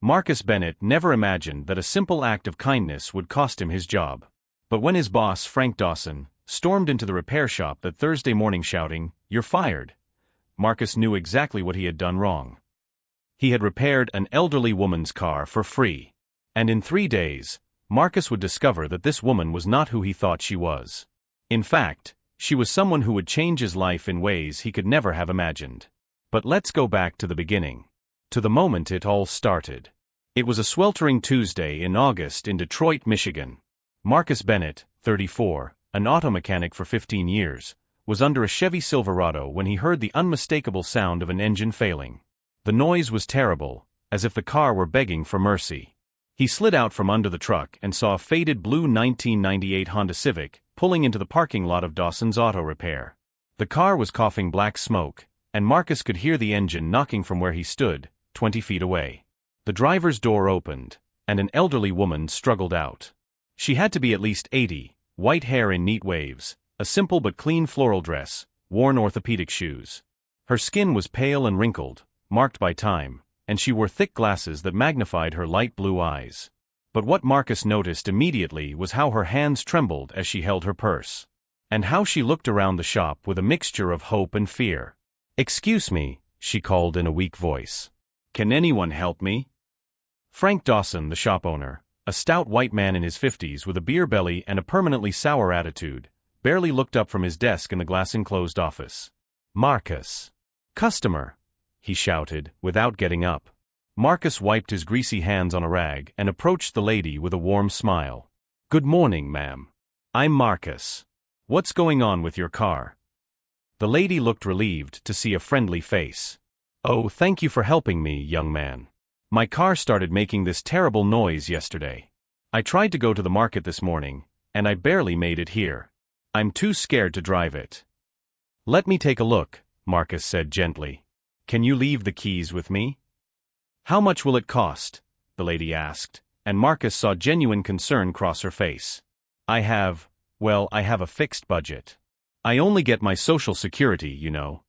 Marcus Bennett never imagined that a simple act of kindness would cost him his job. But when his boss, Frank Dawson, stormed into the repair shop that Thursday morning shouting, "You're fired," Marcus knew exactly what he had done wrong. He had repaired an elderly woman's car for free. And in 3 days, Marcus would discover that this woman was not who he thought she was. In fact, she was someone who would change his life in ways he could never have imagined. But let's go back to the beginning. To the moment it all started. It was a sweltering Tuesday in August in Detroit, Michigan. Marcus Bennett, 34, an auto mechanic for 15 years, was under a Chevy Silverado when he heard the unmistakable sound of an engine failing. The noise was terrible, as if the car were begging for mercy. He slid out from under the truck and saw a faded blue 1998 Honda Civic pulling into the parking lot of Dawson's Auto Repair. The car was coughing black smoke, and Marcus could hear the engine knocking from where he stood, 20 feet away. The driver's door opened, and an elderly woman struggled out. She had to be at least 80, white hair in neat waves, a simple but clean floral dress, worn orthopedic shoes. Her skin was pale and wrinkled, marked by time, and she wore thick glasses that magnified her light blue eyes. But what Marcus noticed immediately was how her hands trembled as she held her purse, and how she looked around the shop with a mixture of hope and fear. "Excuse me," she called in a weak voice. "Can anyone help me?" Frank Dawson, the shop owner, a stout white man in his 50s with a beer belly and a permanently sour attitude, barely looked up from his desk in the glass-enclosed office. "Marcus." "Customer," he shouted, without getting up. Marcus wiped his greasy hands on a rag and approached the lady with a warm smile. "Good morning, ma'am. I'm Marcus. What's going on with your car?" The lady looked relieved to see a friendly face. "Oh, thank you for helping me, young man. My car started making this terrible noise yesterday. I tried to go to the market this morning, and I barely made it here. I'm too scared to drive it." "Let me take a look," Marcus said gently. "Can you leave the keys with me?" "How much will it cost?" the lady asked, and Marcus saw genuine concern cross her face. I have a fixed budget. I only get my Social Security, you know."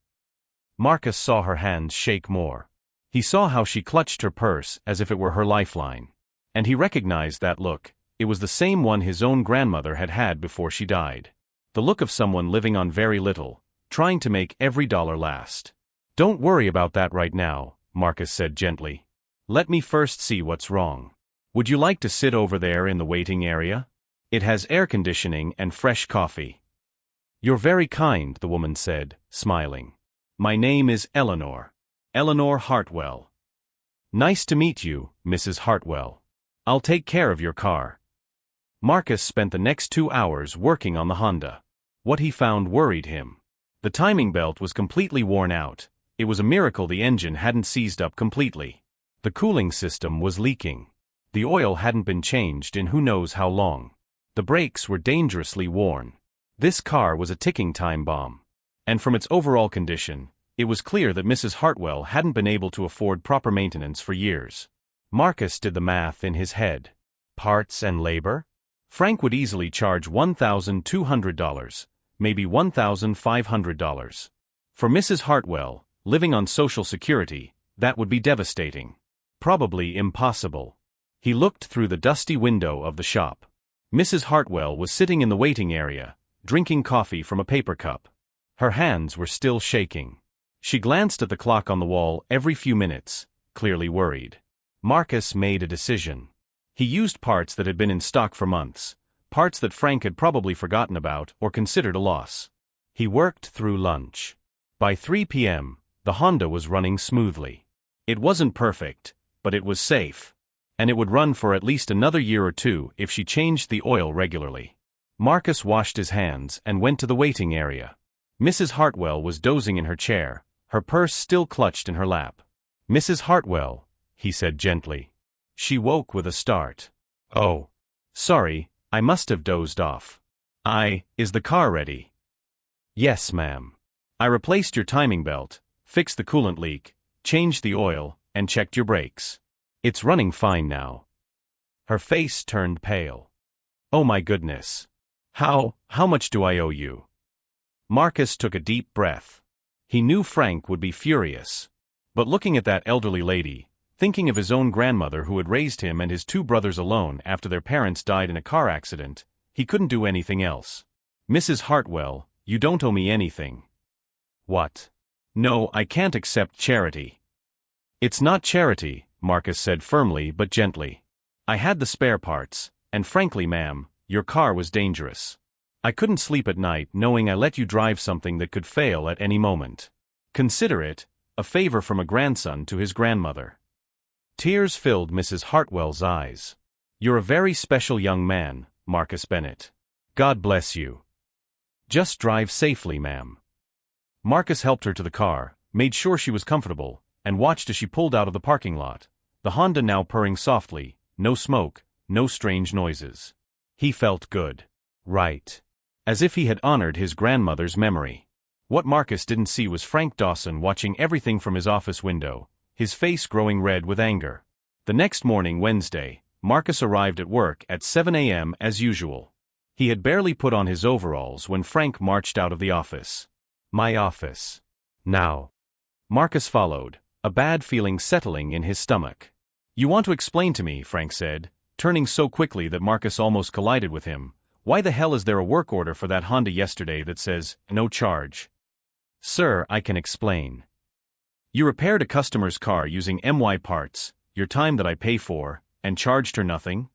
Marcus saw her hands shake more. He saw how she clutched her purse as if it were her lifeline. And he recognized that look. It was the same one his own grandmother had had before she died. The look of someone living on very little, trying to make every dollar last. "Don't worry about that right now," Marcus said gently. "Let me first see what's wrong. Would you like to sit over there in the waiting area? It has air conditioning and fresh coffee." "You're very kind," the woman said, smiling. "My name is Eleanor. Eleanor Hartwell." "Nice to meet you, Mrs. Hartwell. I'll take care of your car." Marcus spent the next 2 hours working on the Honda. What he found worried him. The timing belt was completely worn out. It was a miracle the engine hadn't seized up completely. The cooling system was leaking. The oil hadn't been changed in who knows how long. The brakes were dangerously worn. This car was a ticking time bomb. And from its overall condition, it was clear that Mrs. Hartwell hadn't been able to afford proper maintenance for years. Marcus did the math in his head. Parts and labor? Frank would easily charge $1,200, maybe $1,500. For Mrs. Hartwell, living on Social Security, that would be devastating. Probably impossible. He looked through the dusty window of the shop. Mrs. Hartwell was sitting in the waiting area, drinking coffee from a paper cup. Her hands were still shaking. She glanced at the clock on the wall every few minutes, clearly worried. Marcus made a decision. He used parts that had been in stock for months, parts that Frank had probably forgotten about or considered a loss. He worked through lunch. By 3 p.m., the Honda was running smoothly. It wasn't perfect, but it was safe. And it would run for at least another year or two if she changed the oil regularly. Marcus washed his hands and went to the waiting area. Mrs. Hartwell was dozing in her chair, her purse still clutched in her lap. "Mrs. Hartwell," he said gently. She woke with a start. "Oh. Sorry, I must have dozed off. Is the car ready?" "Yes, ma'am. I replaced your timing belt, fixed the coolant leak, changed the oil, and checked your brakes. It's running fine now." Her face turned pale. "Oh my goodness. How much do I owe you?" Marcus took a deep breath. He knew Frank would be furious. But looking at that elderly lady, Thinking of his own grandmother who had raised him and his two brothers alone after their parents died in a car accident, he couldn't do anything else. Mrs. Hartwell, you don't owe me anything. What? No, I can't accept charity. It's not charity, Marcus said firmly but gently. I had the spare parts, and frankly, ma'am, your car was dangerous. I couldn't sleep at night knowing I let you drive something that could fail at any moment. Consider it a favor from a grandson to his grandmother. Tears filled Mrs. Hartwell's eyes. You're a very special young man, Marcus Bennett. God bless you. Just drive safely, ma'am. Marcus helped her to the car, made sure she was comfortable, and watched as she pulled out of the parking lot, the Honda now purring softly, no smoke, no strange noises. He felt good. Right. As if he had honored his grandmother's memory. What Marcus didn't see was Frank Dawson watching everything from his office window, his face growing red with anger. The next morning, Wednesday, Marcus arrived at work at 7 a.m. as usual. He had barely put on his overalls when Frank marched out of the office. My office. Now. Marcus followed, a bad feeling settling in his stomach. You want to explain to me, Frank said, turning so quickly that Marcus almost collided with him. Why the hell is there a work order for that Honda yesterday that says, no charge? Sir, I can explain. You repaired a customer's car using MY parts, your time that I pay for, and charged her nothing?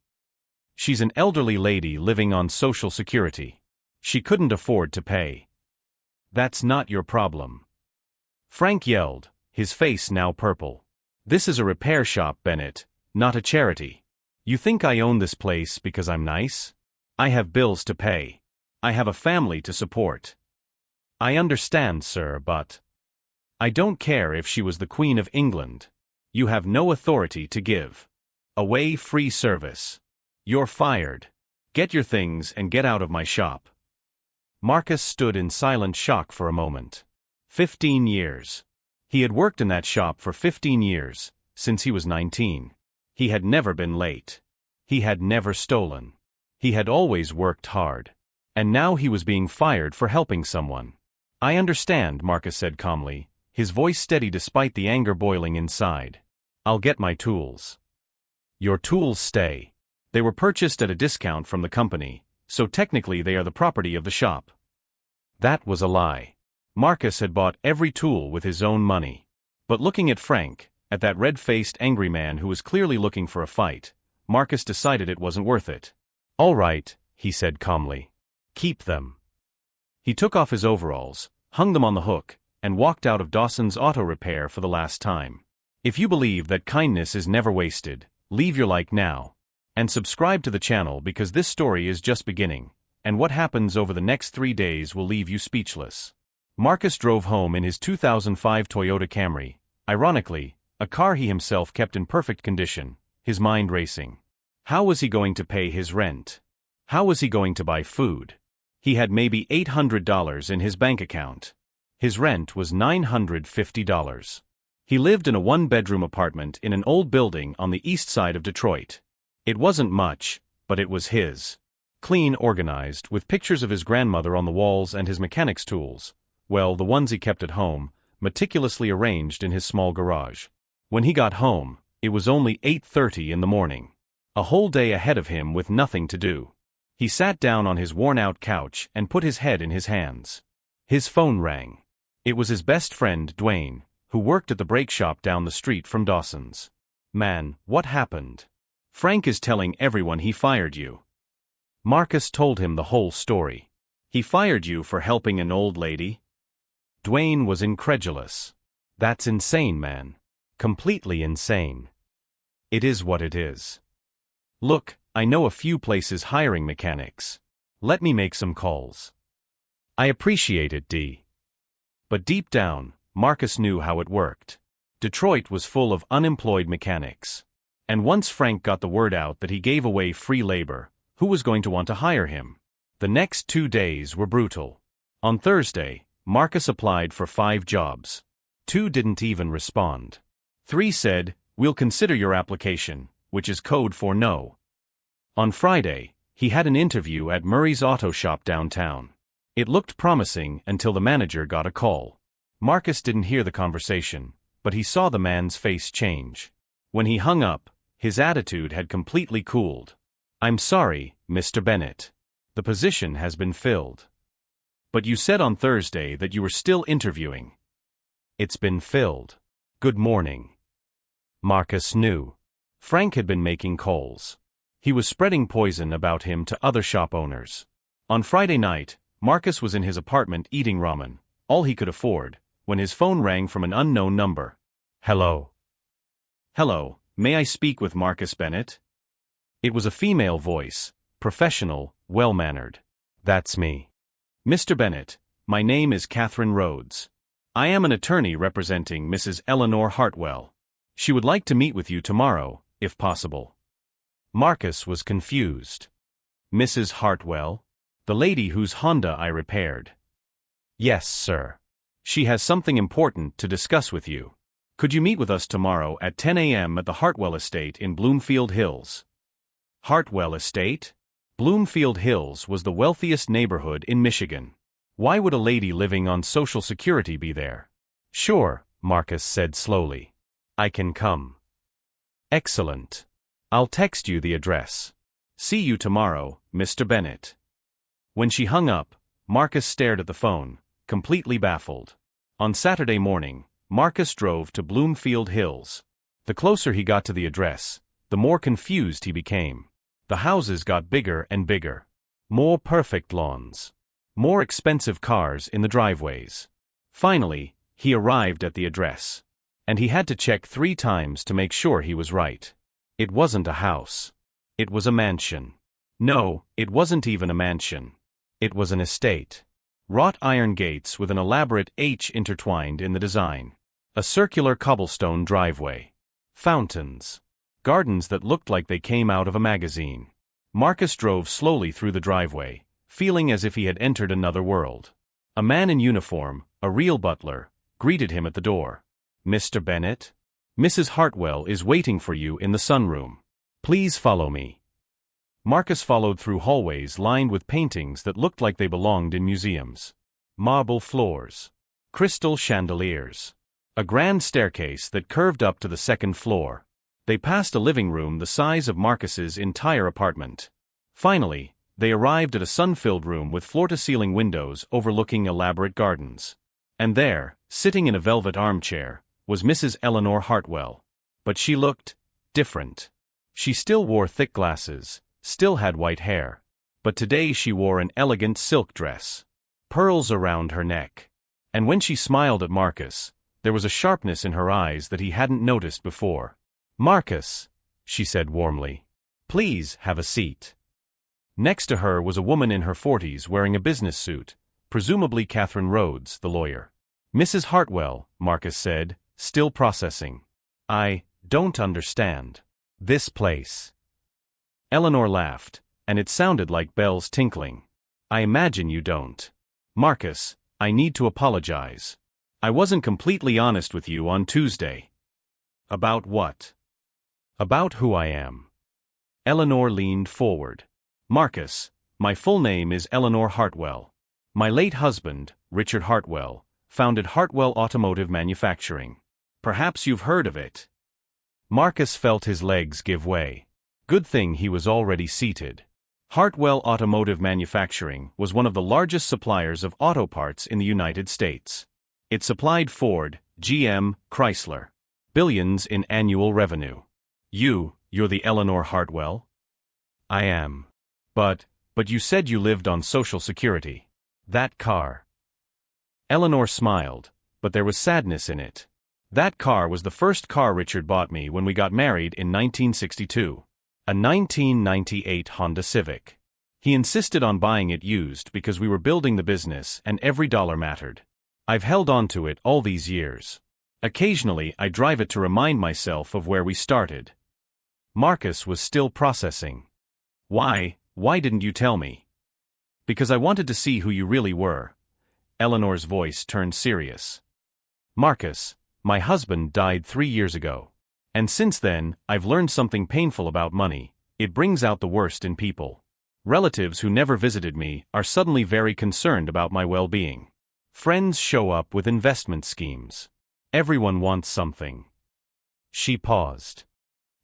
She's an elderly lady living on Social Security. She couldn't afford to pay. That's not your problem. Frank yelled, his face now purple. This is a repair shop, Bennett, not a charity. You think I own this place because I'm nice? I have bills to pay. I have a family to support. I understand, sir, but I don't care if she was the Queen of England. You have no authority to give away free service. You're fired. Get your things and get out of my shop. Marcus stood in silent shock for a moment. 15 years. He had worked in that shop for 15 years, since he was 19. He had never been late. He had never stolen. He had always worked hard. And now he was being fired for helping someone. I understand, Marcus said calmly, his voice steady despite the anger boiling inside. I'll get my tools. Your tools stay. They were purchased at a discount from the company, so technically they are the property of the shop. That was a lie. Marcus had bought every tool with his own money. But looking at Frank, at that red-faced angry man who was clearly looking for a fight, Marcus decided it wasn't worth it. All right, he said calmly. Keep them. He took off his overalls, hung them on the hook, and walked out of Dawson's Auto Repair for the last time. If you believe that kindness is never wasted, leave your like now. And subscribe to the channel because this story is just beginning, and what happens over the next 3 days will leave you speechless. Marcus drove home in his 2005 Toyota Camry, ironically, a car he himself kept in perfect condition, his mind racing. How was he going to pay his rent? How was he going to buy food? He had maybe $800 in his bank account. His rent was $950. He lived in a one-bedroom apartment in an old building on the east side of Detroit. It wasn't much, but it was his. Clean, organized, with pictures of his grandmother on the walls and his mechanic's tools, well, the ones he kept at home, meticulously arranged in his small garage. When he got home, it was only 8:30 in the morning. A whole day ahead of him with nothing to do. He sat down on his worn-out couch and put his head in his hands. His phone rang. It was his best friend, Dwayne, who worked at the brake shop down the street from Dawson's. Man, what happened? Frank is telling everyone he fired you. Marcus told him the whole story. He fired you for helping an old lady? Dwayne was incredulous. That's insane, man. Completely insane. It is what it is. Look, I know a few places hiring mechanics. Let me make some calls. I appreciate it, D. But deep down, Marcus knew how it worked. Detroit was full of unemployed mechanics. And once Frank got the word out that he gave away free labor, who was going to want to hire him? The next 2 days were brutal. On Thursday, Marcus applied for 5 jobs. 2 didn't even respond. 3 said, "We'll consider your application," which is code for no. On Friday, he had an interview at Murray's Auto Shop downtown. It looked promising until the manager got a call. Marcus didn't hear the conversation, but he saw the man's face change. When he hung up, his attitude had completely cooled. "I'm sorry, Mr. Bennett. The position has been filled. But you said on Thursday that you were still interviewing." "It's been filled. Good morning." Marcus knew. Frank had been making calls. He was spreading poison about him to other shop owners. On Friday night, Marcus was in his apartment eating ramen, all he could afford, when his phone rang from an unknown number. "Hello." "Hello, may I speak with Marcus Bennett?" It was a female voice, professional, well-mannered. "That's me." "Mr. Bennett, my name is Catherine Rhodes. I am an attorney representing Mrs. Eleanor Hartwell. She would like to meet with you tomorrow, if possible." Marcus was confused. "Mrs. Hartwell? The lady whose Honda I repaired?" "Yes, sir. She has something important to discuss with you. Could you meet with us tomorrow at 10 a.m. at the Hartwell Estate in Bloomfield Hills?" Hartwell Estate? Bloomfield Hills was the wealthiest neighborhood in Michigan. Why would a lady living on Social Security be there? "Sure," Marcus said slowly. "I can come." "Excellent. I'll text you the address. See you tomorrow, Mr. Bennett." When she hung up, Marcus stared at the phone, completely baffled. On Saturday morning, Marcus drove to Bloomfield Hills. The closer he got to the address, the more confused he became. The houses got bigger and bigger. More perfect lawns. More expensive cars in the driveways. Finally, he arrived at the address. And he had to check 3 times to make sure he was right. It wasn't a house. It was a mansion. No, it wasn't even a mansion. It was an estate. Wrought iron gates with an elaborate H intertwined in the design. A circular cobblestone driveway. Fountains. Gardens that looked like they came out of a magazine. Marcus drove slowly through the driveway, feeling as if he had entered another world. A man in uniform, a real butler, greeted him at the door. "Mr. Bennett? Mrs. Hartwell is waiting for you in the sunroom. Please follow me." Marcus followed through hallways lined with paintings that looked like they belonged in museums. Marble floors. Crystal chandeliers. A grand staircase that curved up to the 2nd floor. They passed a living room the size of Marcus's entire apartment. Finally, they arrived at a sun-filled room with floor-to-ceiling windows overlooking elaborate gardens. And there, sitting in a velvet armchair, was Mrs. Eleanor Hartwell. But she looked different. She still wore thick glasses, still had white hair. But today she wore an elegant silk dress. Pearls around her neck. And when she smiled at Marcus, there was a sharpness in her eyes that he hadn't noticed before. "Marcus," she said warmly. "Please have a seat." Next to her was a woman in her 40s wearing a business suit, presumably Catherine Rhodes, the lawyer. "Mrs. Hartwell," Marcus said, still processing. "I don't understand. This place." Eleanor laughed, and it sounded like bells tinkling. "I imagine you don't. Marcus, I need to apologize. I wasn't completely honest with you on Tuesday." "About what?" "About who I am." Eleanor leaned forward. "Marcus, my full name is Eleanor Hartwell. My late husband, Richard Hartwell, founded Hartwell Automotive Manufacturing. Perhaps you've heard of it." Marcus felt his legs give way. Good thing he was already seated. Hartwell Automotive Manufacturing was one of the largest suppliers of auto parts in the United States. It supplied Ford, GM, Chrysler. Billions in annual revenue. You're the Eleanor Hartwell?" "I am. But you said you lived on Social Security. That car." Eleanor smiled, but there was sadness in it. "That car was the first car Richard bought me when we got married in 1962. A 1998 Honda Civic. He insisted on buying it used because we were building the business and every dollar mattered. I've held on to it all these years. Occasionally I drive it to remind myself of where we started." Marcus was still processing. Why didn't you tell me?" "Because I wanted to see who you really were." Eleanor's voice turned serious. "Marcus, my husband died 3 years ago. And since then, I've learned something painful about money. It brings out the worst in people. Relatives who never visited me are suddenly very concerned about my well-being. Friends show up with investment schemes. Everyone wants something." She paused.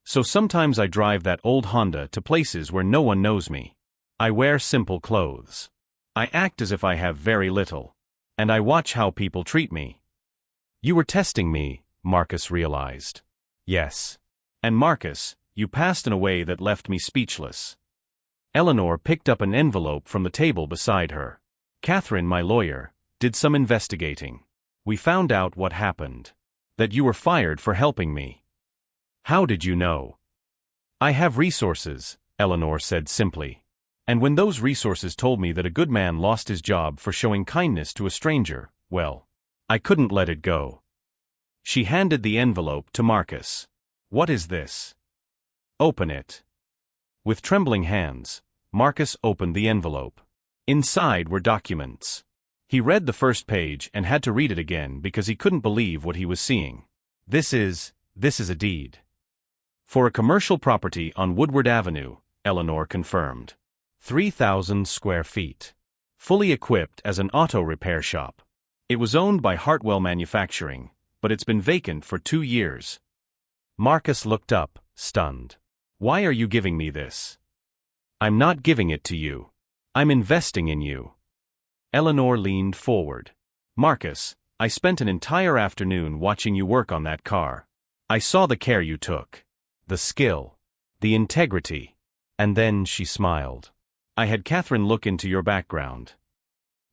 So sometimes I drive that old Honda to places where no one knows me. I wear simple clothes. I act as if I have very little. And I watch how people treat me. You were testing me, Marcus realized. Yes. And Marcus, you passed in a way that left me speechless. Eleanor picked up an envelope from the table beside her. Catherine, my lawyer, did some investigating. We found out what happened. That you were fired for helping me. How did you know? I have resources, Eleanor said simply. And when those resources told me that a good man lost his job for showing kindness to a stranger, well, I couldn't let it go. She handed the envelope to Marcus. What is this? Open it. With trembling hands, Marcus opened the envelope. Inside were documents. He read the first page and had to read it again because he couldn't believe what he was seeing. This is a deed. For a commercial property on Woodward Avenue, Eleanor confirmed. 3,000 square feet. Fully equipped as an auto repair shop. It was owned by Hartwell Manufacturing, but it's been vacant for 2 years. Marcus looked up, stunned. Why are you giving me this? I'm not giving it to you. I'm investing in you. Eleanor leaned forward. Marcus, I spent an entire afternoon watching you work on that car. I saw the care you took. The skill. The integrity. And then she smiled. I had Catherine look into your background.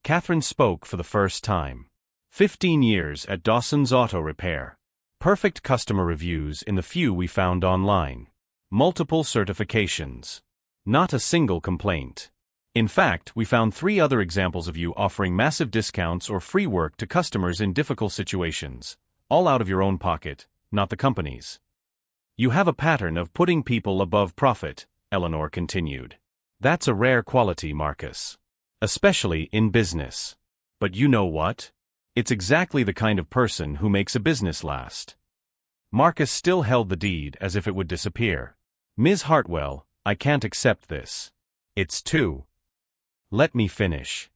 Catherine spoke for the first time. 15 years at Dawson's Auto Repair. Perfect customer reviews in the few we found online. Multiple certifications. Not a single complaint. In fact, we found 3 other examples of you offering massive discounts or free work to customers in difficult situations, all out of your own pocket, not the company's. You have a pattern of putting people above profit, Eleanor continued. That's a rare quality, Marcus. Especially in business. But you know what? It's exactly the kind of person who makes a business last. Marcus still held the deed as if it would disappear. Ms. Hartwell, I can't accept this. It's too. Let me finish.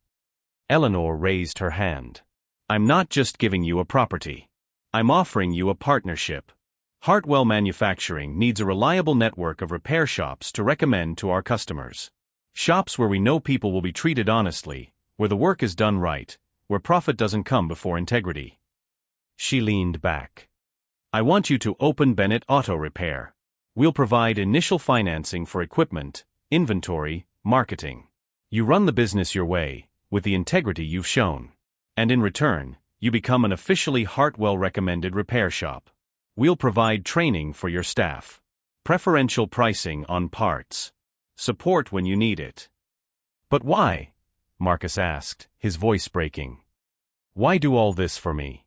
Eleanor raised her hand. I'm not just giving you a property. I'm offering you a partnership. Hartwell Manufacturing needs a reliable network of repair shops to recommend to our customers. Shops where we know people will be treated honestly, where the work is done right, where profit doesn't come before integrity. She leaned back. I want you to open Bennett Auto Repair. We'll provide initial financing for equipment, inventory, marketing. You run the business your way, with the integrity you've shown. And in return, you become an officially Hartwell-recommended repair shop. We'll provide training for your staff. Preferential pricing on parts. Support when you need it. But why? Marcus asked, his voice breaking. Why do all this for me?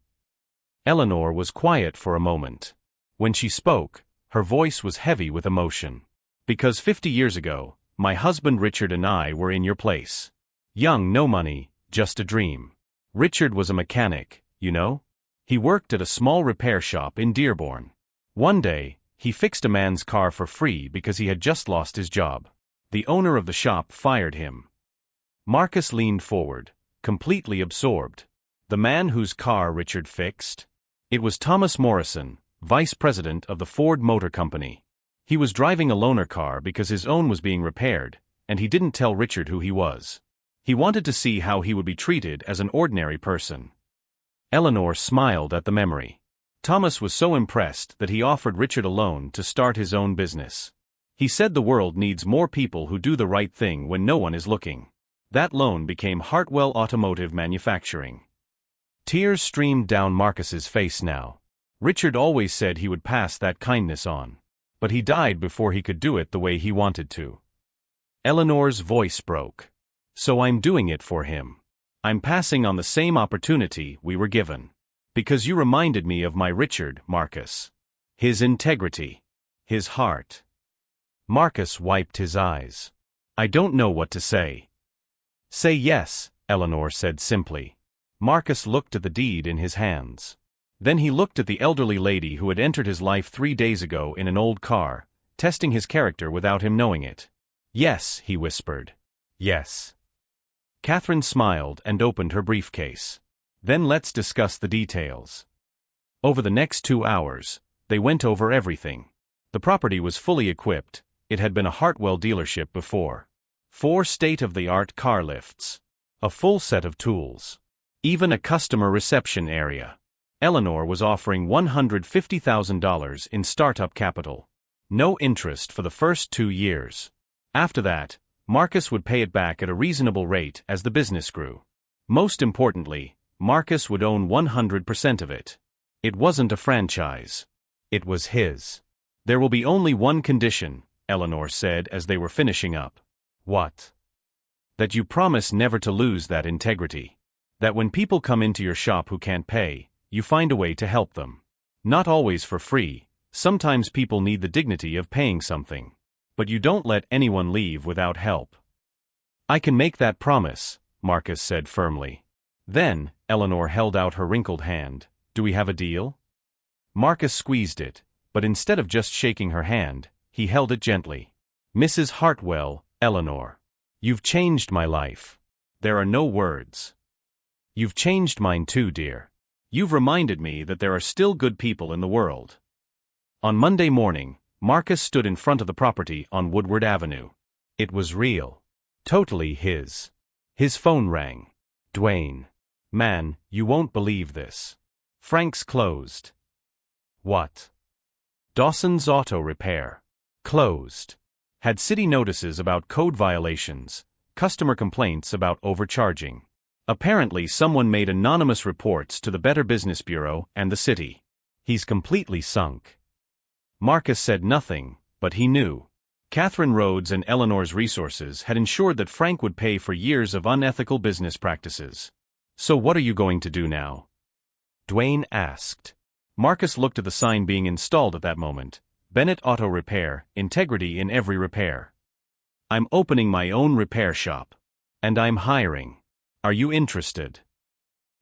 Eleanor was quiet for a moment. When she spoke, her voice was heavy with emotion. Because 50 years ago, my husband Richard and I were in your place. Young, no money, just a dream. Richard was a mechanic, you know? He worked at a small repair shop in Dearborn. One day, he fixed a man's car for free because he had just lost his job. The owner of the shop fired him. Marcus leaned forward, completely absorbed. The man whose car Richard fixed? It was Thomas Morrison, vice president of the Ford Motor Company. He was driving a loaner car because his own was being repaired, and he didn't tell Richard who he was. He wanted to see how he would be treated as an ordinary person. Eleanor smiled at the memory. Thomas was so impressed that he offered Richard a loan to start his own business. He said the world needs more people who do the right thing when no one is looking. That loan became Hartwell Automotive Manufacturing. Tears streamed down Marcus's face now. Richard always said he would pass that kindness on. But he died before he could do it the way he wanted to. Eleanor's voice broke. So I'm doing it for him. I'm passing on the same opportunity we were given. Because you reminded me of my Richard, Marcus. His integrity. His heart. Marcus wiped his eyes. I don't know what to say. Say yes, Eleanor said simply. Marcus looked at the deed in his hands. Then he looked at the elderly lady who had entered his life 3 days ago in an old car, testing his character without him knowing it. Yes, he whispered. Yes. Catherine smiled and opened her briefcase. Then let's discuss the details. Over the next 2 hours, they went over everything. The property was fully equipped. It had been a Hartwell dealership before. 4 state-of-the-art car lifts. A full set of tools. Even a customer reception area. Eleanor was offering $150,000 in startup capital. No interest for the first 2 years. After that, Marcus would pay it back at a reasonable rate as the business grew. Most importantly, Marcus would own 100% of it. It wasn't a franchise. It was his. There will be only one condition, Eleanor said as they were finishing up. What? That you promise never to lose that integrity. That when people come into your shop who can't pay, you find a way to help them. Not always for free, sometimes people need the dignity of paying something. But you don't let anyone leave without help. I can make that promise, Marcus said firmly. Then, Eleanor held out her wrinkled hand. Do we have a deal? Marcus squeezed it, but instead of just shaking her hand, he held it gently. Mrs. Hartwell, Eleanor. You've changed my life. There are no words. You've changed mine too, dear. You've reminded me that there are still good people in the world. On Monday morning, Marcus stood in front of the property on Woodward Avenue. It was real. Totally his. His phone rang. Dwayne. Man, you won't believe this. Frank's closed. What? Dawson's Auto Repair. Closed. Had city notices about code violations, customer complaints about overcharging. Apparently someone made anonymous reports to the Better Business Bureau and the city. He's completely sunk. Marcus said nothing, but he knew. Catherine Rhodes and Eleanor's resources had ensured that Frank would pay for years of unethical business practices. So what are you going to do now? Dwayne asked. Marcus looked at the sign being installed at that moment. Bennett Auto Repair, integrity in every repair. I'm opening my own repair shop. And I'm hiring. Are you interested?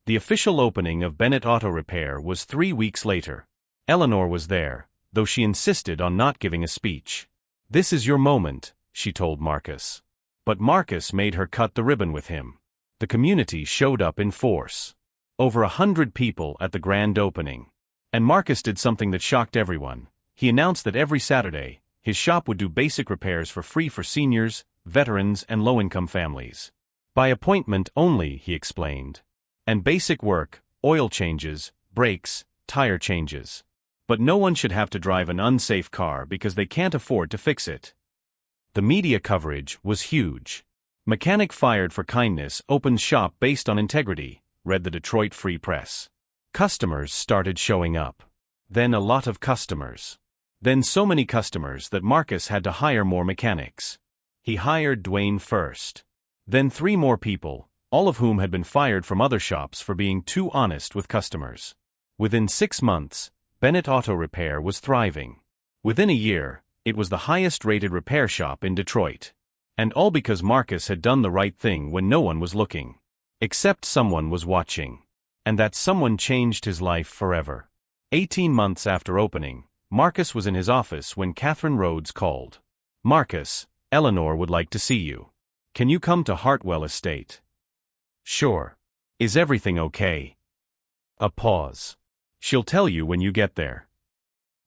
The official opening of Bennett Auto Repair was 3 weeks later. Eleanor was there, though she insisted on not giving a speech. This is your moment, she told Marcus. But Marcus made her cut the ribbon with him. The community showed up in force. Over 100 people at the grand opening. And Marcus did something that shocked everyone. He announced that every Saturday, his shop would do basic repairs for free for seniors, veterans, and low-income families. By appointment only, he explained. And basic work, oil changes, brakes, tire changes. But no one should have to drive an unsafe car because they can't afford to fix it. The media coverage was huge. Mechanic fired for kindness opens shop based on integrity, read the Detroit Free Press. Customers started showing up. Then a lot of customers. Then so many customers that Marcus had to hire more mechanics. He hired Dwayne first. Then 3 more people, all of whom had been fired from other shops for being too honest with customers. Within 6 months, Bennett Auto Repair was thriving. Within a year, it was the highest-rated repair shop in Detroit. And all because Marcus had done the right thing when no one was looking. Except someone was watching. And that someone changed his life forever. 18 months after opening, Marcus was in his office when Catherine Rhodes called. Marcus, Eleanor would like to see you. Can you come to Hartwell Estate? Sure. Is everything okay? A pause. She'll tell you when you get there.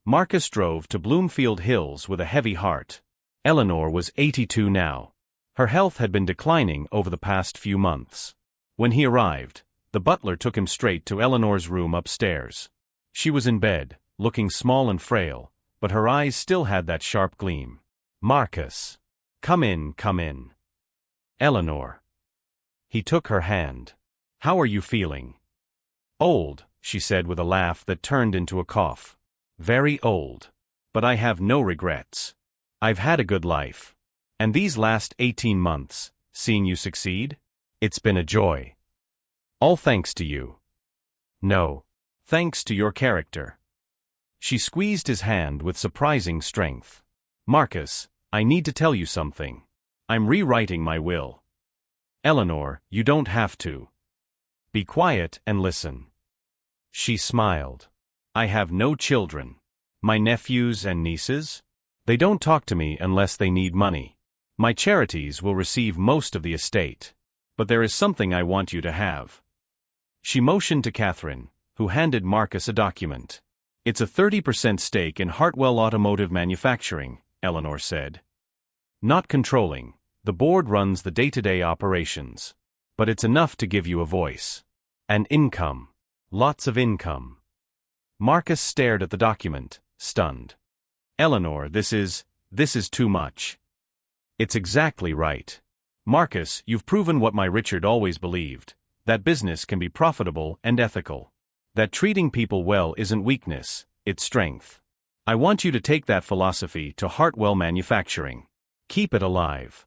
Marcus drove to Bloomfield Hills with a heavy heart. Eleanor was 82 now. Her health had been declining over the past few months. When he arrived, the butler took him straight to Eleanor's room upstairs. She was in bed, looking small and frail, but her eyes still had that sharp gleam. Marcus. Come in, come in. Eleanor. He took her hand. How are you feeling? Old, she said with a laugh that turned into a cough. Very old. But I have no regrets. I've had a good life. And these last 18 months, seeing you succeed? It's been a joy. All thanks to you. No. Thanks to your character. She squeezed his hand with surprising strength. Marcus, I need to tell you something. I'm rewriting my will. Eleanor, you don't have to. Be quiet and listen. She smiled. I have no children. My nephews and nieces? They don't talk to me unless they need money. My charities will receive most of the estate. But there is something I want you to have. She motioned to Catherine, who handed Marcus a document. It's a 30% stake in Hartwell Automotive Manufacturing, Eleanor said. Not controlling, the board runs the day-to-day operations. But it's enough to give you a voice. And income. Lots of income. Marcus stared at the document, stunned. Eleanor, this is too much. It's exactly right. Marcus, you've proven what my Richard always believed, that business can be profitable and ethical. That treating people well isn't weakness, it's strength. I want you to take that philosophy to Hartwell Manufacturing. Keep it alive.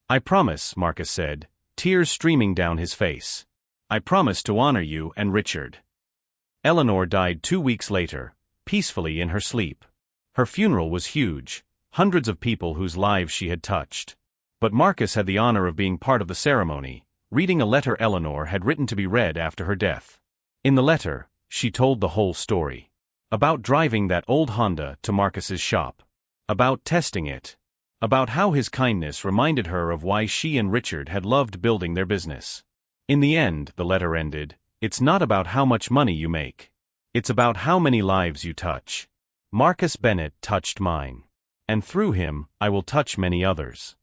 I promise, Marcus said, tears streaming down his face. I promise to honor you and Richard. Eleanor died 2 weeks later, peacefully in her sleep. Her funeral was huge, hundreds of people whose lives she had touched. But Marcus had the honor of being part of the ceremony, reading a letter Eleanor had written to be read after her death. In the letter, she told the whole story. About driving that old Honda to Marcus's shop. About testing it. About how his kindness reminded her of why she and Richard had loved building their business. In the end, the letter ended, it's not about how much money you make. It's about how many lives you touch. Marcus Bennett touched mine. And through him, I will touch many others.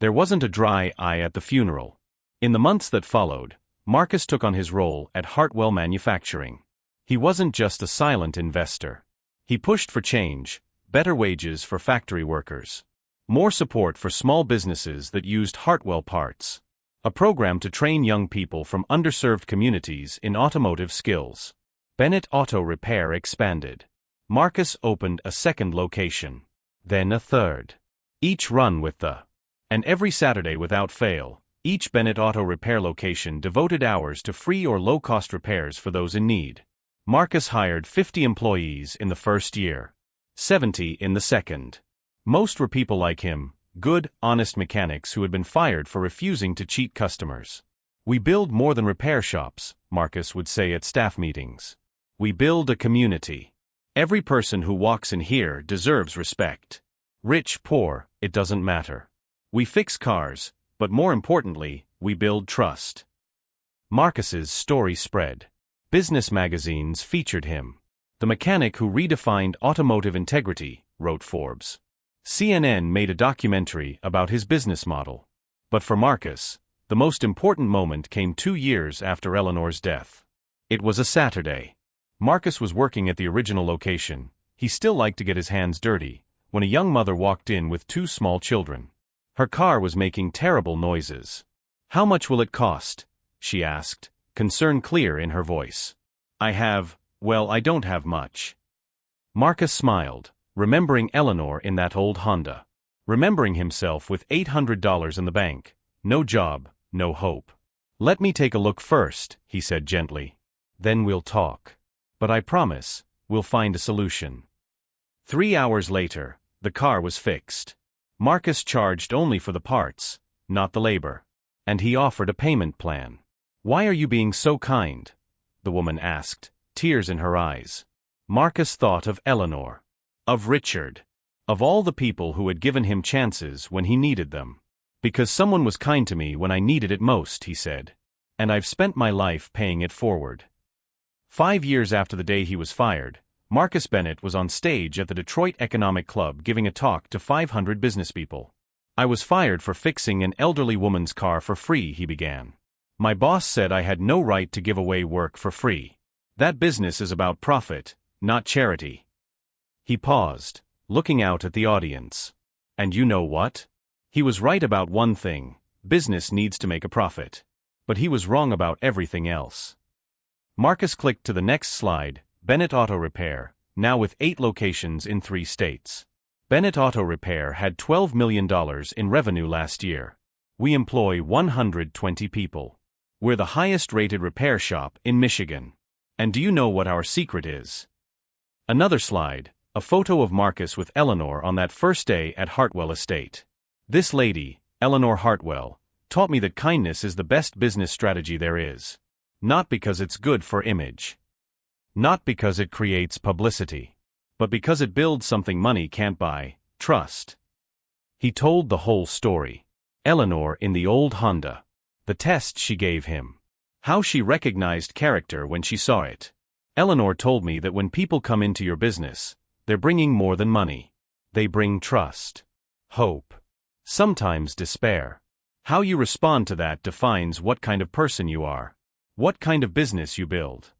There wasn't a dry eye at the funeral. In the months that followed, Marcus took on his role at Hartwell Manufacturing. He wasn't just a silent investor. He pushed for change, better wages for factory workers. More support for small businesses that used Hartwell parts. A program to train young people from underserved communities in automotive skills. Bennett Auto Repair expanded. Marcus opened a second location. Then a third. Each run with the. And every Saturday without fail, each Bennett Auto Repair location devoted hours to free or low-cost repairs for those in need. Marcus hired 50 employees in the first year. 70 in the second. Most were people like him, good, honest mechanics who had been fired for refusing to cheat customers. We build more than repair shops, Marcus would say at staff meetings. We build a community. Every person who walks in here deserves respect. Rich, poor, it doesn't matter. We fix cars, but more importantly, we build trust. Marcus's story spread. Business magazines featured him. The mechanic who redefined automotive integrity, wrote Forbes. CNN made a documentary about his business model. But for Marcus, the most important moment came 2 years after Eleanor's death. It was a Saturday. Marcus was working at the original location. He still liked to get his hands dirty, when a young mother walked in with 2 small children. Her car was making terrible noises. How much will it cost? She asked, concern clear in her voice. I don't have much. Marcus smiled, remembering Eleanor in that old Honda. Remembering himself with $800 in the bank. No job, no hope. Let me take a look first, he said gently. Then we'll talk. But I promise, we'll find a solution. 3 hours later, the car was fixed. Marcus charged only for the parts, not the labor. And he offered a payment plan. Why are you being so kind? The woman asked, tears in her eyes. Marcus thought of Eleanor. Of Richard. Of all the people who had given him chances when he needed them. Because someone was kind to me when I needed it most, he said. And I've spent my life paying it forward. 5 years after the day he was fired, Marcus Bennett was on stage at the Detroit Economic Club giving a talk to 500 businesspeople. I was fired for fixing an elderly woman's car for free, he began. My boss said I had no right to give away work for free. That business is about profit, not charity. He paused, looking out at the audience. And you know what? He was right about one thing, business needs to make a profit. But he was wrong about everything else. Marcus clicked to the next slide, Bennett Auto Repair, now with 8 locations in 3 states. Bennett Auto Repair had $12 million in revenue last year. We employ 120 people. We're the highest-rated repair shop in Michigan. And do you know what our secret is? Another slide, a photo of Marcus with Eleanor on that first day at Hartwell Estate. This lady, Eleanor Hartwell, taught me that kindness is the best business strategy there is. Not because it's good for image. Not because it creates publicity. But because it builds something money can't buy, trust. He told the whole story. Eleanor in the old Honda. The test she gave him. How she recognized character when she saw it. Eleanor told me that when people come into your business, they're bringing more than money. They bring trust, hope, sometimes despair. How you respond to that defines what kind of person you are, what kind of business you build.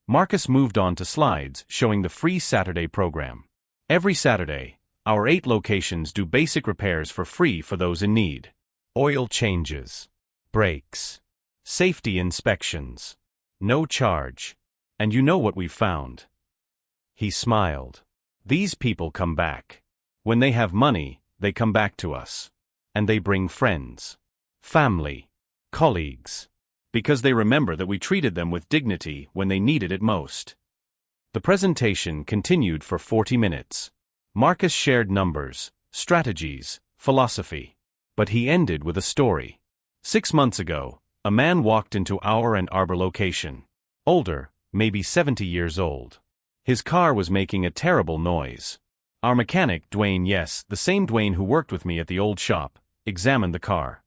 Marcus moved on to slides showing the free Saturday program. Every Saturday, our 8 locations do basic repairs for free for those in need. Oil changes, brakes, safety inspections. No charge. And you know what we've found? He smiled. These people come back. When they have money, they come back to us. And they bring friends, family, colleagues. Because they remember that we treated them with dignity when they needed it most. The presentation continued for 40 minutes. Marcus shared numbers, strategies, philosophy. But he ended with a story. 6 months ago, a man walked into our Ann Arbor location. Older, maybe 70 years old. His car was making a terrible noise. Our mechanic, Dwayne, yes, the same Dwayne who worked with me at the old shop, examined the car.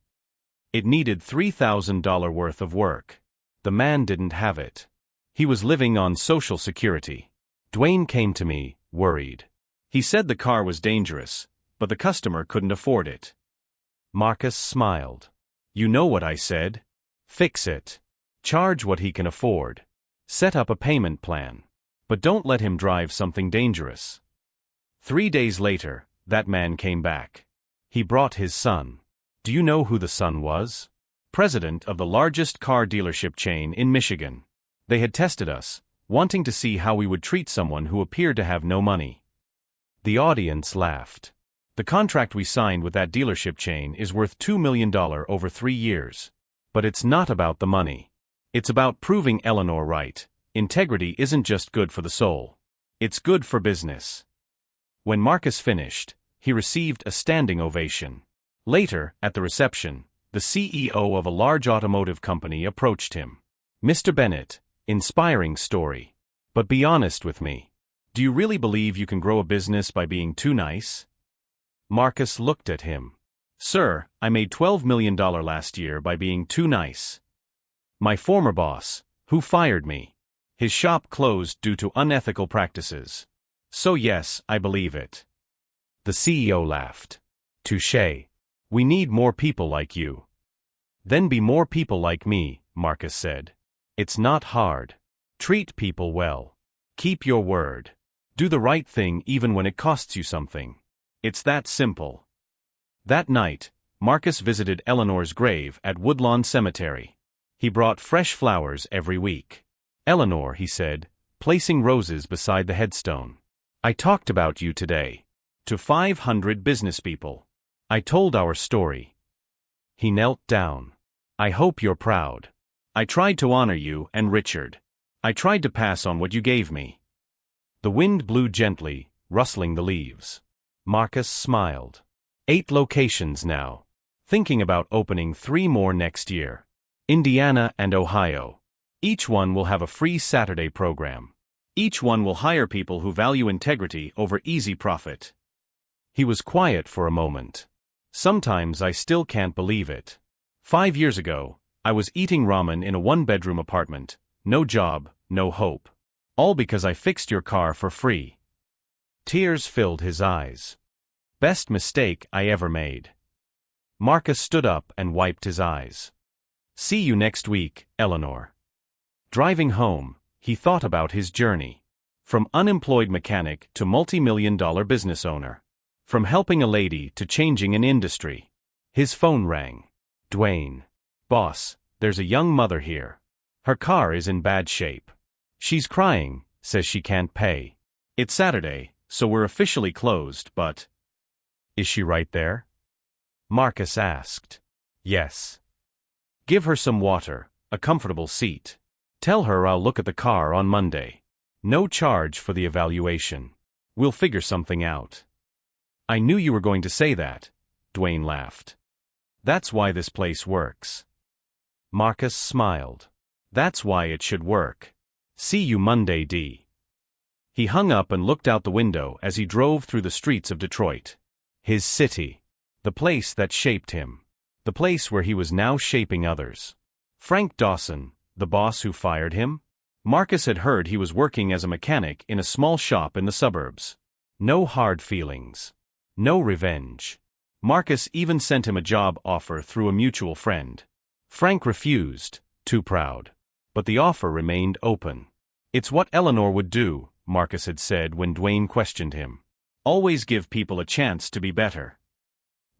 It needed $3,000 worth of work. The man didn't have it. He was living on Social Security. Dwayne came to me, worried. He said the car was dangerous, but the customer couldn't afford it. Marcus smiled. You know what I said? Fix it. Charge what he can afford. Set up a payment plan. But don't let him drive something dangerous. 3 days later, that man came back. He brought his son. Do you know who the son was? President of the largest car dealership chain in Michigan. They had tested us, wanting to see how we would treat someone who appeared to have no money. The audience laughed. The contract we signed with that dealership chain is worth $2 million over 3 years. But it's not about the money. It's about proving Eleanor right. Integrity isn't just good for the soul. It's good for business. When Marcus finished, he received a standing ovation. Later, at the reception, the CEO of a large automotive company approached him. Mr. Bennett, inspiring story. But be honest with me. Do you really believe you can grow a business by being too nice? Marcus looked at him. Sir, I made $12 million last year by being too nice. My former boss, who fired me. His shop closed due to unethical practices. So yes, I believe it. The CEO laughed. Touché. We need more people like you. Then be more people like me, Marcus said. It's not hard. Treat people well. Keep your word. Do the right thing even when it costs you something. It's that simple. That night, Marcus visited Eleanor's grave at Woodlawn Cemetery. He brought fresh flowers every week. Eleanor, he said, placing roses beside the headstone. I talked about you today. To 500 business people. I told our story. He knelt down. I hope you're proud. I tried to honor you and Richard. I tried to pass on what you gave me. The wind blew gently, rustling the leaves. Marcus smiled. 8 locations now. Thinking about opening 3 more next year. Indiana and Ohio. Each one will have a free Saturday program. Each one will hire people who value integrity over easy profit. He was quiet for a moment. Sometimes I still can't believe it. 5 years ago, I was eating ramen in a 1-bedroom apartment, no job, no hope. All because I fixed your car for free. Tears filled his eyes. Best mistake I ever made. Marcus stood up and wiped his eyes. See you next week, Eleanor. Driving home, he thought about his journey. From unemployed mechanic to multi-million-dollar business owner. From helping a lady to changing an industry. His phone rang. Dwayne. Boss, there's a young mother here. Her car is in bad shape. She's crying, says she can't pay. It's Saturday, so we're officially closed, but... Is she right there? Marcus asked. Yes. Give her some water, a comfortable seat. Tell her I'll look at the car on Monday. No charge for the evaluation. We'll figure something out. I knew you were going to say that, Dwayne laughed. That's why this place works. Marcus smiled. That's why it should work. See you Monday, D. He hung up and looked out the window as he drove through the streets of Detroit. His city. The place that shaped him. The place where he was now shaping others. Frank Dawson, the boss who fired him? Marcus had heard he was working as a mechanic in a small shop in the suburbs. No hard feelings. No revenge. Marcus even sent him a job offer through a mutual friend. Frank refused, too proud. But the offer remained open. "It's what Eleanor would do," Marcus had said when Dwayne questioned him. "Always give people a chance to be better."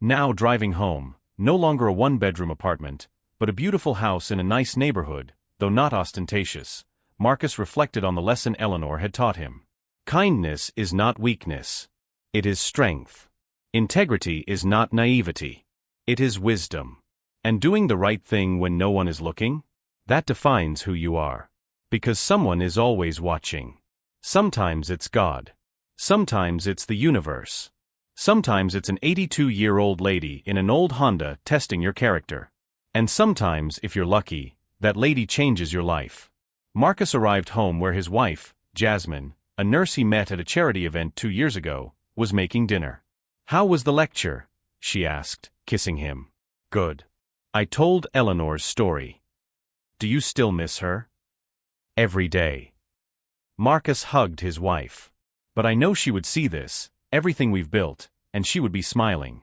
Now driving home, no longer a one-bedroom apartment, but a beautiful house in a nice neighborhood, though not ostentatious, Marcus reflected on the lesson Eleanor had taught him. Kindness is not weakness. It is strength. Integrity is not naivety. It is wisdom. And doing the right thing when no one is looking? That defines who you are. Because someone is always watching. Sometimes it's God. Sometimes it's the universe. Sometimes it's an 82-year-old lady in an old Honda testing your character. And sometimes, if you're lucky, that lady changes your life. Marcus arrived home where his wife, Jasmine, a nurse he met at a charity event 2 years ago, was making dinner. "How was the lecture?" she asked, kissing him. "Good. I told Eleanor's story." "Do you still miss her?" "Every day." Marcus hugged his wife. "But I know she would see this, everything we've built, and she would be smiling."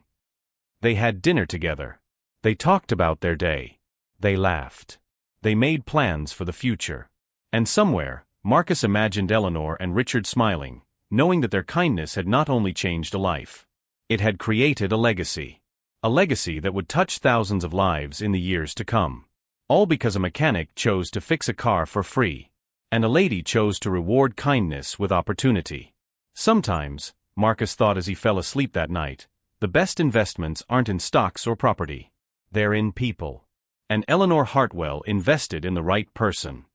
They had dinner together. They talked about their day. They laughed. They made plans for the future. And somewhere, Marcus imagined Eleanor and Richard smiling, knowing that their kindness had not only changed a life. It had created a legacy. A legacy that would touch thousands of lives in the years to come. All because a mechanic chose to fix a car for free. And a lady chose to reward kindness with opportunity. Sometimes, Marcus thought as he fell asleep that night, the best investments aren't in stocks or property. They're in people. And Eleanor Hartwell invested in the right person.